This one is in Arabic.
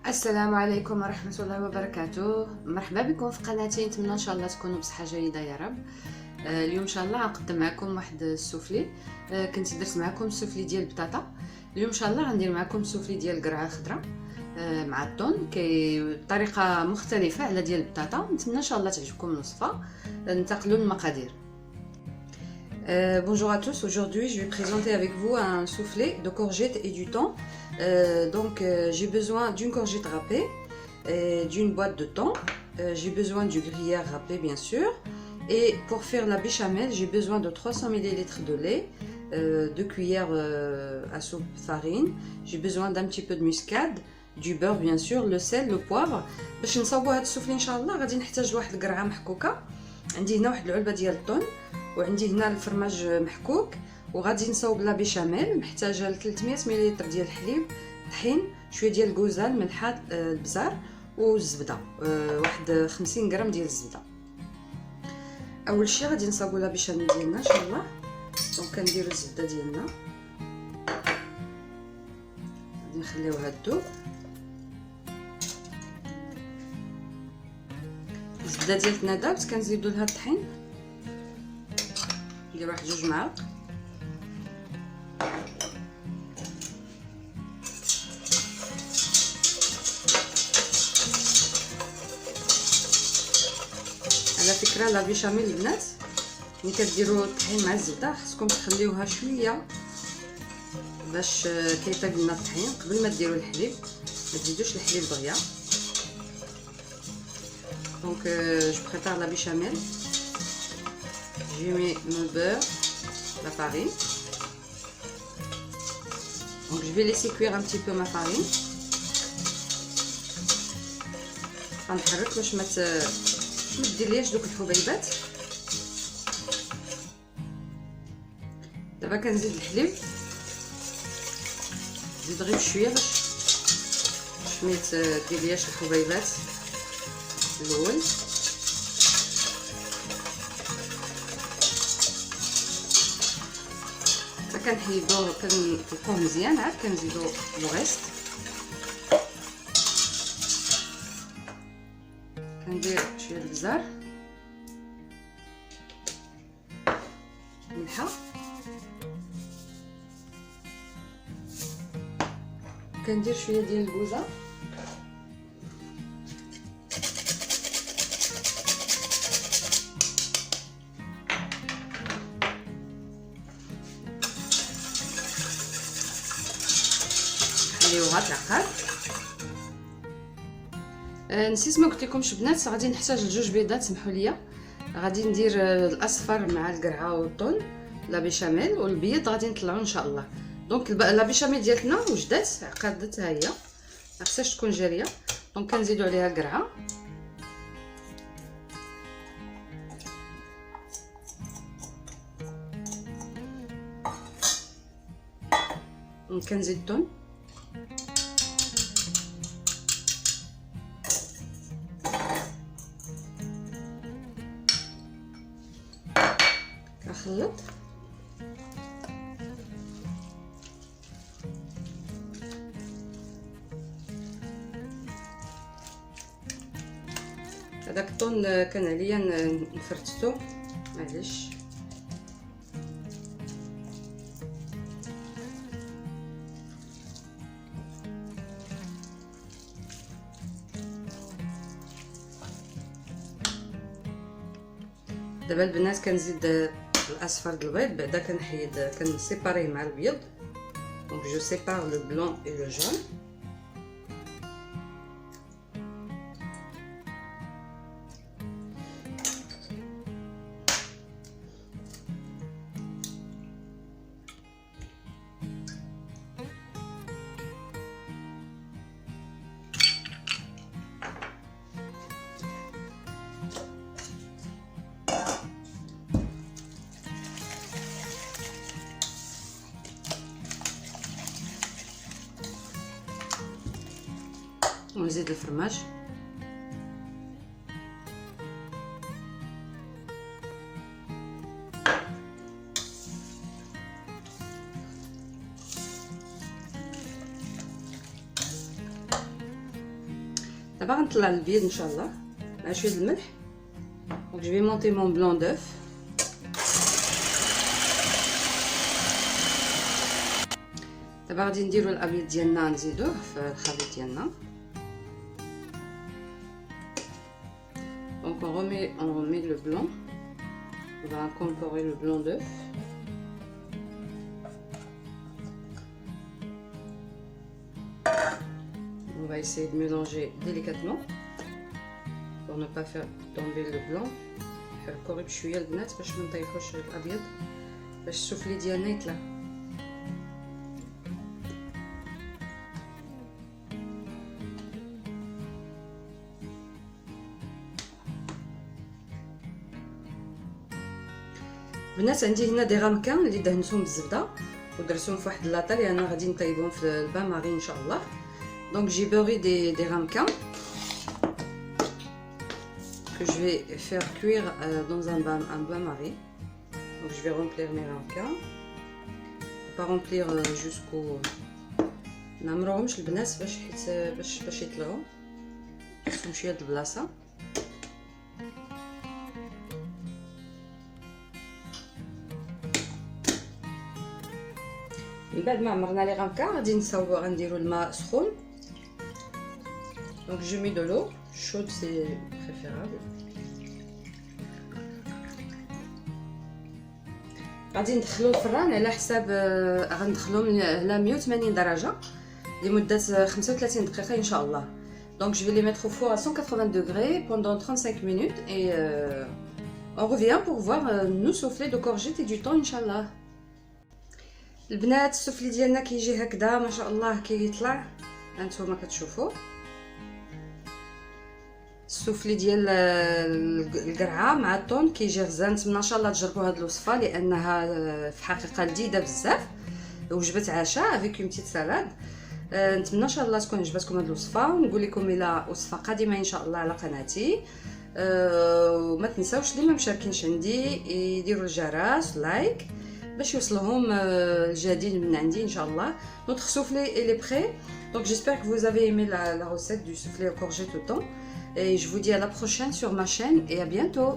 السلام عليكم ورحمة الله وبركاته. مرحبا بكم في قناتي. نتمنى ان شاء الله تكونوا بصحة جيدة يا رب. اليوم ان شاء الله غنقدم معكم واحد السوفلي. كنت درت معكم السوفلي ديال البطاطا. اليوم ان شاء الله غندير معكم السوفلي ديال القرعه خضراء مع الطون بطريقه مختلفه على ديال البطاطا. نتمنى ان شاء الله تعجبكم الوصفه. ننتقلوا للمقادير. Bonjour à tous, aujourd'hui je vais présenter avec vous un soufflé de courgettes et du thon. J'ai besoin d'une courgette râpée, d'une boîte de thon, j'ai besoin du gruyère râpé bien sûr, et pour faire la béchamel j'ai besoin de 300 ml de lait, 2 cuillères à soupe farine, j'ai besoin d'un petit peu de muscade, du beurre bien sûr, le sel, le poivre. باش نصاوبوا هذا السوفلي ان شاء الله غادي نحتاج لواحد القرعه محكوكه. عندي هنا واحد العلبه ديال الطون، وعندي هنا الفرماج محكوك، وغادي نصاوب لا بيشاميل. محتاجه 300 مل ديال الحليب، طحين، شويه ديال الكوزان، ملحه، البزار والزبده، واحد 50 غرام ديال الزبده. اول شيء غادي نصاوبوا لا بيشاميل ديالنا ان شاء الله. دونك كنديروا الزبده ديالنا، غادي نخليوها تذوب. الزبده ديالتنا دابت، كنزيدوا لها الطحين، ندير واحد 2 معالق. على فكره لا بيشاميل البنات ملي كديروا الطحين مع الزبده خصكم تخليوها شويه باش كيطيب لنا الطحين قبل ما ديروا الحليب. ما تزيدوش الحليب دغيا. Donc je prépare la béchamel. Je mets mon beurre, la farine. Donc je vais laisser cuire un petit peu ma farine. غنحرك باش ما تديرليش دوك الحبيبات. دابا كنزيد الحليب، نزيد غير بشويه باش ما تديرليش الحبيبات الاول. كنحيدو كنفكوه مزيان، عاد كنزيدو الغيست، كندير شويه البزار، ملحه، كندير شويه ديال الكوزه، نخليوها تعقد. نسيت ما قلت لكمش بنات، غادي نحتاج لجوج بيضات، سمحوا لي. غادي ندير الاصفر مع القرعه والطون لا بيشاميل، والبيض غادي نطلعوا ان شاء الله. دونك لا بيشاميل ديالتنا وجدات عقدت، ها هي، ما خصهاش تكون جاريه. دونك كنزيدوا عليها القرعه، كنزيد الثوم، كنخلط. هذاك الطون كان عليا نفرتتو، معليش. دابا البنات كنزيد الاصفر د البيض، بعدا كنحيد كنسيباريه مع البيض. دونك جو سيبار لو بلون اي لو جون. ونزيد الفرماج، دابا غنطلع البيض ان شاء الله مع شويه الملح. دونك جو في مونتي مون بلون دوف. دابا غادي نديرو الابيض ديالنا نزيدوه في الخليط ديالنا. دونك on remet le blanc. On va incorporer le blanc d'œuf. On va essayer de mélanger délicatement pour ne pas faire tomber le blanc. faire كوري بشويه البنات باش ما نطيحوش الابيض باش السوفلي ديالنا يطلع. البنات عندي هنا دي رامكان اللي دهنتهم بالزبده ودرتهم في واحد لاطه لان غادي نطيبهم في البان ماري ان شاء الله. دونك جي بوري دي رامكان que je vais faire cuire dans un bain-marie. Donc je vais remplir mes ramequins. Pas remplir jusqu'au نعمروهمش البنات باش يطلعوا خصهم شويه د البلاصه. من بعد ما عمرنا لي رامكان غادي نصاوبو غنديرو الماء سخون. Donc je mets de l'eau chaude, c'est préférable. غادي ندخلو الفران على حساب غندخلوهم على 180 درجه لمده 35 دقيقه ان شاء الله. Donc je vais les mettre au four à 180 degrés pendant 35 minutes et on revient pour voir nos soufflés de courgette et du thon inchallah. البنات السفلي ديالنا كيجي هكذا ما شاء الله كيطلع هانتوما كتشوفوا. السوفلي ديال القرعه مع الطون كيجي غزال. نتمنى ان شاء الله تجربوا هذه الوصفه لانها في حقيقه لذيذه بزاف. وجبه عشاء افيك اون بتيت سالاد. نتمنى ان شاء الله تكون عجبتكم هذه الوصفه ونقول لكم الى وصفه قادمه ان شاء الله على قناتي. وما تنساوش اللي ما مشاركينش عندي يديروا الجرس لايك باش يوصلهم الجديد من عندي ان شاء الله. Notre soufflé il est prêt. Donc j'espère que vous avez aimé la recette du soufflé aux courgettes au thon. Et je vous dis à la prochaine sur ma chaîne et à bientôt.